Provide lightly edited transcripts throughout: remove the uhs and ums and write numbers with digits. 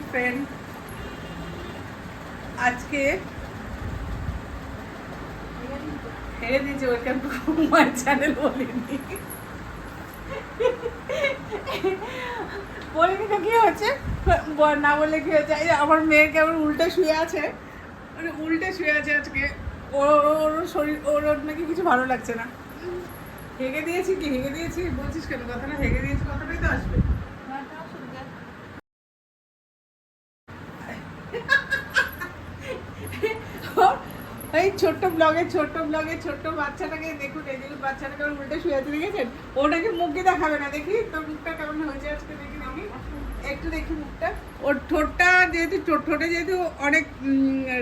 Friend, আজকে হেরে দিয়েছি। Welcome to my channel. বলিনি বলিনি তো কি হচ্ছে, না বললে কি হচ্ছে। আমার মেয়ে কেমন উল্টে শুয়ে আছে, মানে উল্টে শুয়ে আছে আজকে। ওর শরীর, ওর নাকি কিছু ভালো লাগছে না। হেগে দিয়েছি কি হেগে দিয়েছি বলছিস কেন? কথাটা হেগে দিয়েছি, কথাটাই তো আসবে। এই ছোট্ট ব্লগে ছোট্ট বাচ্চাটাকে দেখুন, এই দেখুন বাচ্চাটাকে উল্টে শুয়ে আছে, দেখেছেন? ওটাকে মুখে দেখাবে না, দেখি তোর মুখটা কেমন হয়েছে আজকে, দেখি একটু দেখি মুখটা। ওর ঠোঁটটা যেহেতু ঠোঁটে যেহেতু অনেক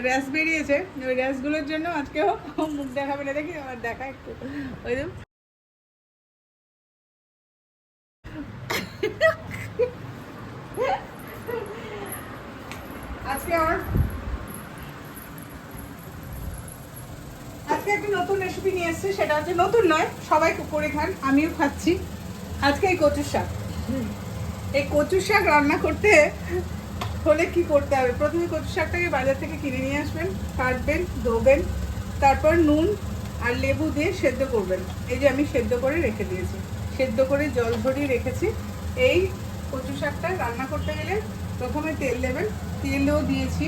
র্যাশ বেরিয়েছে, ওই র্যাশগুলোর জন্য আজকে ও মুখ দেখাবে না। দেখি আবার দেখা একটু, ওই আজকে একটা নতুন রেসিপি নিয়ে এসেছে। সেটা হচ্ছে, নতুন নয়, সবাই করে খান, আমিও খাচ্ছি। আজকে এই কচুর শাক। এই কচুর শাক রান্না করতে হলে কি করতে হবে? প্রথমে কচুর শাকটাকে বাজার থেকে কিনে নিয়ে আসবেন, কাটবেন, ধোবেন, তারপর নুন আর লেবু দিয়ে সেদ্ধ করবেন। এই যে আমি সেদ্ধ করে রেখে দিয়েছি, সেদ্ধ করে জল ঝরিয়ে রেখেছি। এই কচু শাকটা রান্না করতে গেলে প্রথমে তেল দেবেন, তেলও দিয়েছি।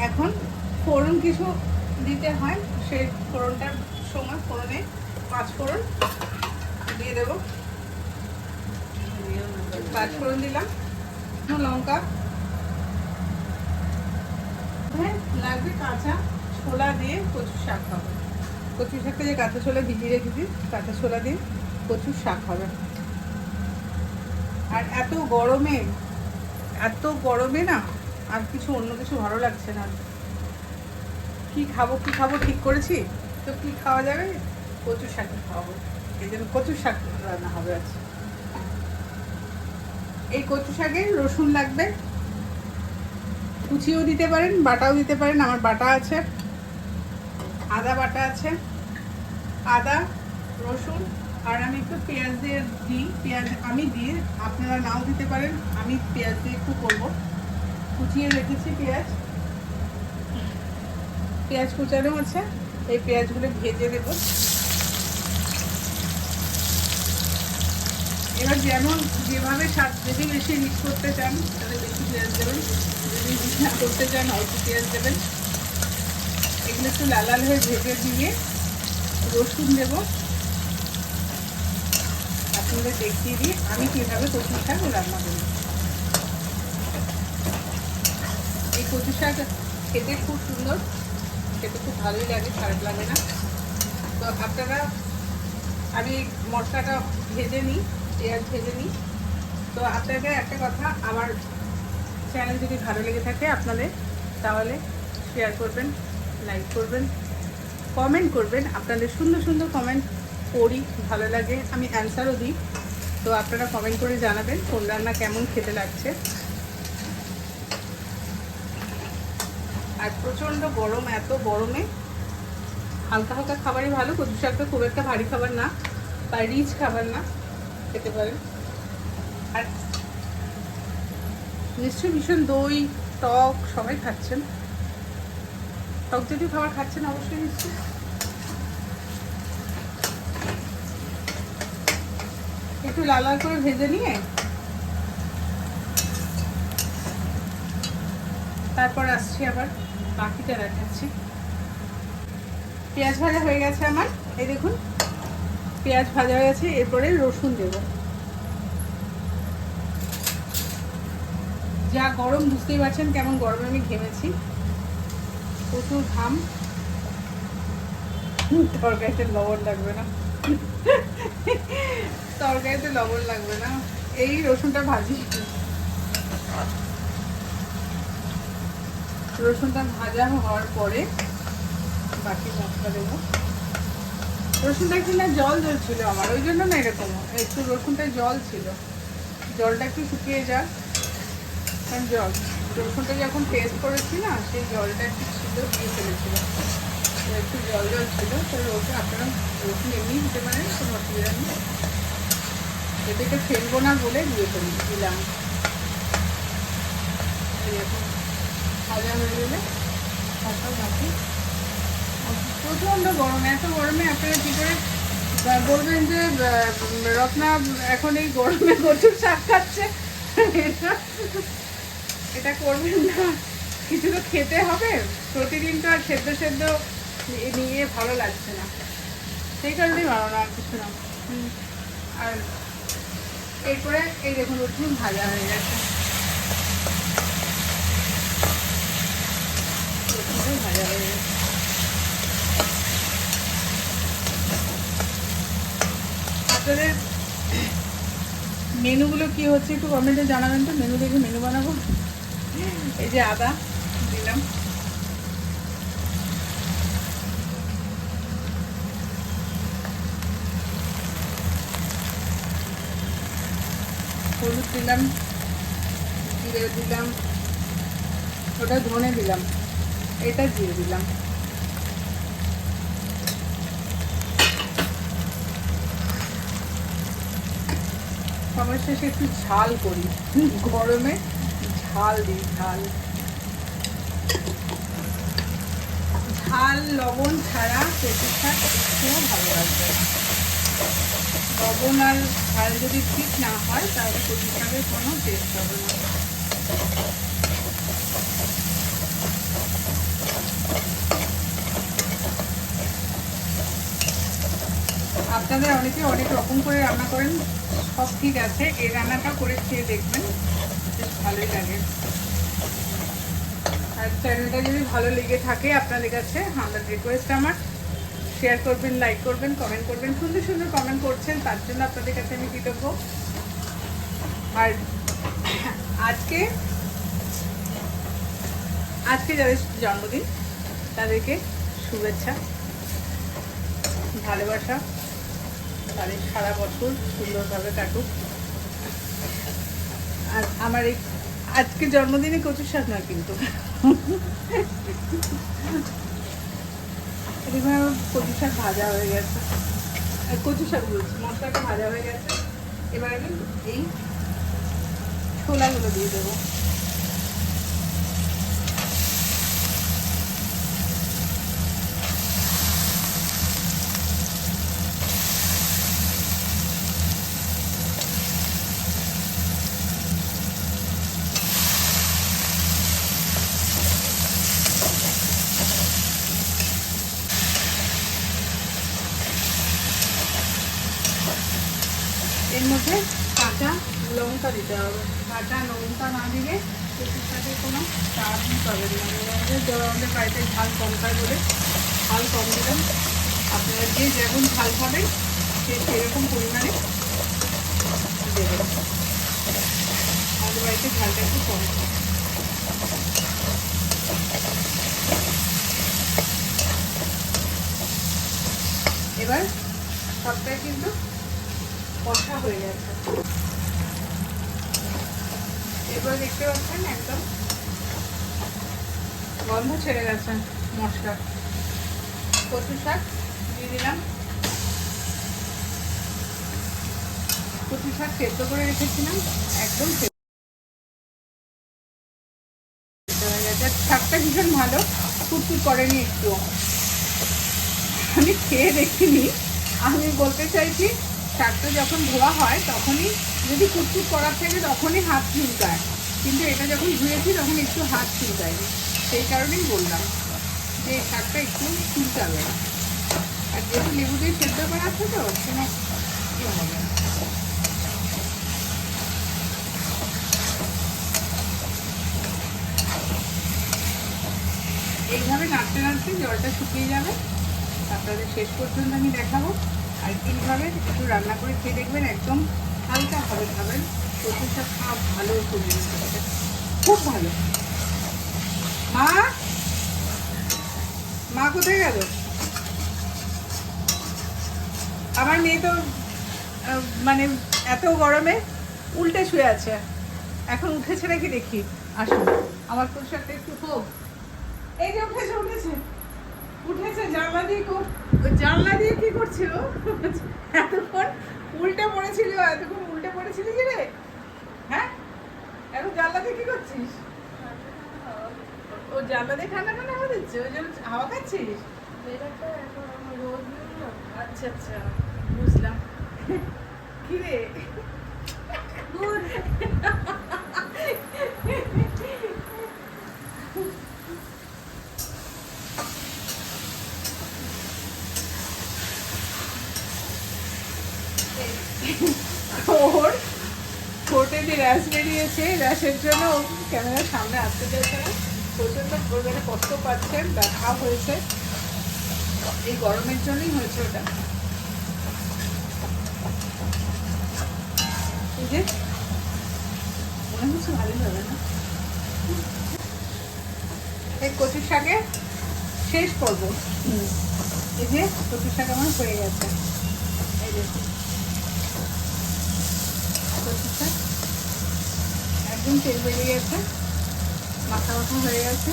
এখন ফোড়ন কিছু দিতে হয়, সেই ফোড়নটার সময় ফোড়নে 5 ফোড়ন দিয়ে দেবো। 5 ফোড়ন দিলাম, লঙ্কা, হ্যাঁ লাগবে কাঁচা ছোলা দিয়ে কচুর শাক হবে। কচুর শাকটা যে কাঁচা ছোলা ভিজিয়ে রেখেছি, কাঁচা ছোলা দিয়ে কচুর শাক হবে। আর এত গরমে না আর কিছু অন্য কিছু ভালো লাগছে না। কি খাবো ঠিক করেছি, তো কি খাওয়া যাবে? কচুর শাক খাওয়াবো, এই জন্য কচুর শাক রান্না হবে আজ। এই কচু শাকে রসুন লাগবে, কুচিও দিতে পারেন, বাটাও দিতে পারেন। আমার বাটা আছে, আদা বাটা আছে, আদা, রসুন, আর আমি একটু পেঁয়াজ দিয়ে দিই। পেঁয়াজ আমি দিই, আপনারা নাও দিতে পারেন। আমি পেঁয়াজ দিয়ে একটু করবো, কুচিয়ে রেখেছি পেঁয়াজ কুচানো আছে। এই পেঁয়াজগুলো ভেজে দেব। এবার যেভাবে স্বাদ, যদি বেশি রিচ করতে চান তাহলে বেশি পেঁয়াজ দেবেন, যদি রিচ না করতে চান অল্প পেঁয়াজ দেবেন। এগুলো একটু লাল লাল হয়ে ভেজে দিয়ে রসুন দেবো। আপনাদের দেখিয়ে দিই আমি কীভাবে কচু শাক রান্না করি। এই কচু শাক খেতে খুব সুন্দর, খেতে খুব ভালোই লাগে, খারাপ লাগে না। তো আপনারা, আমি মশলাটা ভেজে নিই, পেঁয়াজ ভেজে নিই। তো আপনাদের একটা কথা, আমার চ্যানেল যদি ভালো লেগে থাকে আপনাদের, তাহলে শেয়ার করবেন, লাইক করবেন, কমেন্ট করবেন। আপনাদের সুন্দর সুন্দর কমেন্ট পড়ি, ভালো লাগে, আমি অ্যান্সারও দিই। তো আপনারা কমেন্ট করে জানাবেন কোন রান্না কেমন খেতে লাগছে। আর প্রচণ্ড গরম, এত গরমে হালকা হালকা খাবারই ভালো। কচু শাকটা খুব একটা ভারী খাবার না বা রিচ খাবার না, খেতে পারেন। আর নিশ্চয়ই ভীষণ দই টক সবাই খাচ্ছেন, টক জাতীয় খাবার খাচ্ছেন অবশ্যই নিশ্চয়ই। একটু লাল লাল করে ভেজে নিয়ে তারপর আসছি, আবার বাকিটা দেখাচ্ছি। পেঁয়াজ ভাজা হয়ে গেছে আমার, এই দেখুন পেঁয়াজ ভাজা হয়ে গেছে। এরপরে রসুন দেব। যা গরম বুঝতেই পারছেন, কেমন গরমে আমি ঘেমেছি, প্রচুর ঘাম। তরকারিতে লবণ লাগবে না, তরকারিতে লবণ লাগবে না। এই রসুনটা ভাজি, রসুনটা ভাজা হওয়ার পরে বাকি মশলা দেবো। রসুনটা একটু না জল ছিল আমার, ওই জন্য না এরকম, একটু রসুনটায় জল ছিল, জলটা একটু শুকিয়ে যাক। কারণ রসুনটা যখন পেস্ট করেছি না, সেই জলটা একটু ছিল, দিয়ে ফেলেছিল, একটু জল ছিল। তো রসুন, আপনারা রসুন এমনি দিতে পারেন, কোনো অসুবিধা নেই। এটাকে ফেলবো না বলে দিলাম। এখন ভাজা হয়ে গেলে তারপর বাকি। প্রচণ্ড গরম, এত গরমে আপনারা কী করে বলবেন যে রত্না এখন এই গরমে কচুর শাক খাচ্ছে? এটা করবেন না, কিছু তো খেতে হবে। প্রতিদিন তো আর সেদ্ধ সেদ্ধ নিয়ে ভালো লাগছে না, সেই কারণেই বানানো, আর কিছু না। আর এরপরে এই দেখুন রসুন ভাজা হয়ে গেছে, ভাজা হয়ে গেছে। আপনাদের মেনুগুলো কি হচ্ছে একটু কমেন্টে জানাবেন তো, মেনু দেখে মেনু বানাবো। এই যে আদা দিলাম, হলুদ দিলাম, জিরে দিলাম, ওটা ধনে দিলাম, এটা জিরে দিলাম, সবার শেষে একটু ঝাল করি, গরমে ঝাল দিই, ঝাল ঝাল লবণ ছাড়া কচুর শাক একটুও ভালো লাগবে না। লবণ আর ঝাল যদি ঠিক না হয় তাহলে কচুর শাকের কোনো টেস্ট হবে না। আপনাদের অনেকে অনেক রকম করে রান্না করেন, সব ঠিক আছে, এই রান্নাটা করে খেয়ে দেখবেন, বেশ ভালোই লাগে। আর চ্যানেলটা যদি ভালো লেগে থাকে আপনাদের কাছে, আমার রিকোয়েস্ট আমার শেয়ার করবেন, লাইক করবেন, কমেন্ট করবেন। সুন্দর সুন্দর কমেন্ট করছেন, তার জন্য আপনাদের কাছে আমি কৃতজ্ঞ। আর আজকে যাদের জন্মদিন তাদেরকে শুভেচ্ছা, ভালোবাসা, তাদের সারা বছর সুন্দরভাবে কাটুক। আর আমার এই আজকে জন্মদিনে কচুর শাক না কিন্তু, এবার কচু শাক ভাজা হয়ে গেছে, কচু শাক বলছি, মশলাটা ভাজা হয়ে গেছে। এবার আমি এই ছোলাগুলো দিয়ে দেবো। এর মধ্যে কাঁচা লঙ্কা দিতে হবে, কাঁচা লঙ্কা না দিলে কচুর শাকে কোনো স্বাদ পাবে না। আমাদের বাড়িতে ঝাল কম খায় বলে ঝাল কম দিলাম। আপনারা যে যেমন ঝাল খাবেন সে সেরকম পরিমাণে দেবেন। আমাদের বাড়িতে ঝালটা একটু কম। এবার সবটাই কিন্তু কষা হয়ে গেছে। এবার দেখতে পাচ্ছেন একদম গন্ধ ছেড়ে গেছে মশলা। কচু শাক দিয়ে দিলাম, কচু শাক সেদ্ধ করে রেখেছিলাম, একদম সেদ্ধ হয়ে গেছে। শাকটা ভীষণ ভালো, ফুটফুট করেনি একটু। আমি খেয়ে দেখিনি, আমি বলতে চাইছি শাকটা যখন ধোয়া হয় তখনই যদি কুচকুচ করার থাকে তখনই হাত চুলকায়, কিন্তু এটা যখন ধুয়েছি তখন একটু হাত চুলকায়নি, সেই কারণেই বললাম যে শাকটা একটু চুলকাবে না। আর যেহেতু লেবু দিয়ে সেদ্ধ করা আছে তো কোনো কি হবে না। এইভাবে নাড়তে নাড়তে জলটা শুকিয়ে যাবে, আপনাদের শেষ পর্যন্ত আমি দেখাবো। আর এইভাবে একটু রান্না করে খেয়ে দেখবেন, একদম হালকা হবে খাবেন। কচু শাক খাওয়া ভালো, খুব ভালো। মা মা কোথায় গেল? আমার মেয়ে তো মানে এত গরমে উল্টে শুয়ে আছে, এখন উঠেছে নাকি দেখি। আসুন আমার কচু শাকটা একটু হোক। এই যে উঠেছে উঠেছে উঠেছে, জানলা দিয়ে কি করছিল এতক্ষণ? উল্টে পড়েছিল, এতক্ষণ উল্টে পড়েছিলি কি রে? হ্যাঁ, এখন জানলা দিয়ে কি করছিস? জানলা দিয়ে ঠান্ডা ঠান্ডা হাওয়া দিচ্ছে, ওই জন্য হাওয়া খাচ্ছিস? আচ্ছা আচ্ছা, বুঝলাম। কি রে? ওর ঠোঁটে যে র্যাশ বেরিয়েছে, র্যাশের জন্য ক্যামেরার সামনে আসতে চাইছে না, প্রচন্ড পরিমাণে কষ্ট পাচ্ছেন, ব্যথা হয়েছে, এই গরমের জন্যই হয়েছে ওটা। এই যে মনে হচ্ছে ভালোই হবে না। এই কচুর শাকে শেষ করবো। এই যে কচুর শাক আমার হয়ে গেছে, এই দেখুন কচুর শাক একদম তেল বেরিয়ে গেছে, মাখা মাখা হয়ে গেছে।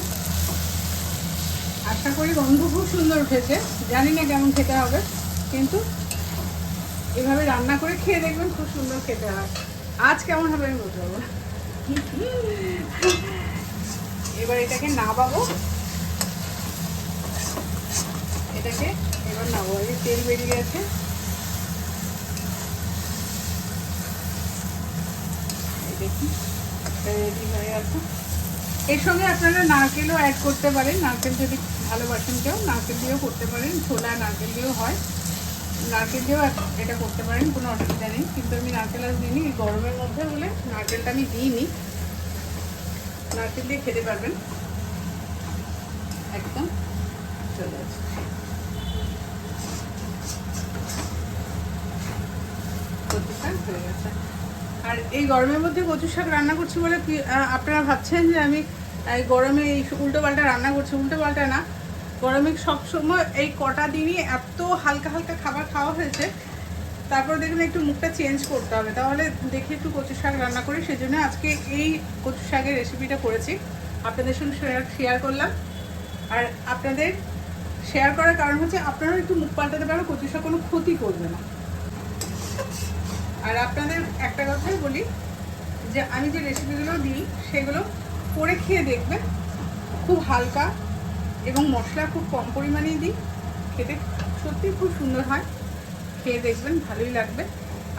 আশা করি গন্ধ খুব সুন্দর উঠেছে, জানি না কেমন খেতে হবে, কিন্তু এভাবে রান্না করে খেয়ে দেখবেন খুব সুন্দর খেতে হয়। আজ কেমন হবে আমি বলতে পারবো না। এবার এটাকে নামাবো, এটাকে এবার নামাবো। এই তেল বেরিয়ে গেছে, এই দেখুন রেডি হয়ে গেছে। এর সঙ্গে আপনারা নারকেলও অ্যাড করতে পারেন, নারকেল যদি ভালোবাসেন কেউ নারকেল দিয়েও করতে পারেন, ছোলা নারকেল দিয়েও হয়, নারকেল দিয়েও এটা করতে পারেন, কোনো অসুবিধা নেই। কিন্তু আমি নারকেল আজ দিইনি, গরমের মধ্যে বলে নারকেলটা আমি দিইনি। নারকেল দিয়ে খেতে পারবেন, একদম চলে আসছে। কচু শাক হয়ে গেছে। আর এই গরমের মধ্যে কচু শাক রান্না করছি বলে কি আপনারা ভাবছেন যে আমি এই গরমে এই উল্টো পাল্টা রান্না করছি? উল্টো পাল্টা না, গরমে সবসময় এই কটা দিনই এত হালকা হালকা খাবার খাওয়া হয়েছে, তারপরে দেখুন একটু মুখটা চেঞ্জ করতে হবে, তাহলে দেখি একটু কচু শাক রান্না করি। সেই জন্য আজকে এই কচু শাকের রেসিপিটা করেছি, আপনাদের সঙ্গে শেয়ার করলাম। আর আপনাদের শেয়ার করার কারণ হচ্ছে আপনারাও একটু মুখ পাল্টাতে পারবেন, কচু শাক কোনো ক্ষতি করবে না। আর আপনাদের একটা কথাই বলি যে আমি যে রেসিপিগুলো দিই সেগুলো করে খেয়ে দেখবেন, খুব হালকা এবং মশলা খুব কম পরিমাণেই দিই, খেতে সত্যি খুব সুন্দর হয়, খেয়ে দেখবেন ভালোই লাগবে।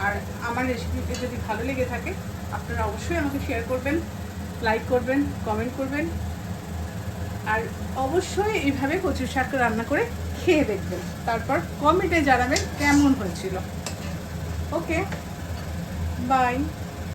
আর আমার রেসিপিতে যদি ভালো লেগে থাকে আপনারা অবশ্যই আমাকে শেয়ার করবেন, লাইক করবেন, কমেন্ট করবেন, আর অবশ্যই এইভাবে কচু শাক রান্না করে খেয়ে দেখবেন, তারপর কমেন্টে জানাবেন কেমন হয়েছিল। ওকে, বাই।